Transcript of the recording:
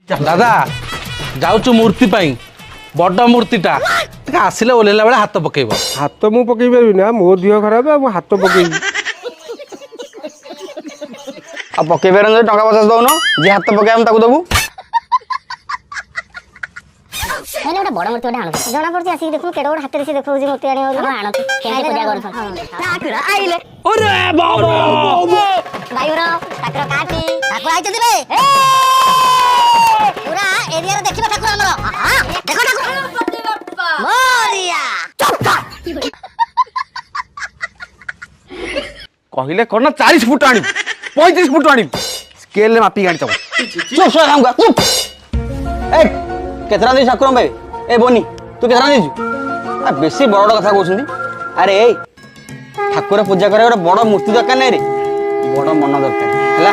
दादा जाऊचु मूर्ति पाई बड़ मूर्तिटा आसिले ओल्हेला बेले हाथ पकेब। हाथ मु पकई पारि ना मो दिह खराब है हाथ पकई आ पकई पार टका 50 दउन जे हाथ पकेम ताकू दबु हेले गोटे बड़ मूर्ति आनु जना पड़छ आसी देखु केडो गोटे हाथ रे से देखौ जे मूर्ति आनी आनु केने पूजा करथन ठाकुर आइले अरे बाबा भाईरो ठाकुर काटी ठाकुर आइ जदिबे ए पूरा एरिया रे देखिबा ठाकुर हमरो हां देखो ठाकुर मोरिया चक्का कहले करना 40 फुट आनी 35 फुट आनी स्केल ले मापी गाड़ी चुप चुप हमका चुप ए केतरा दे ठाकुर भाई ए बोनी तू केतरा देजु आ बेसी बड़ कथा कहउछंदी अरे ए ठाकुर पूजा करे गोटे बड़ मूर्ति दरकार नै रे बड़ मन दरकार हैला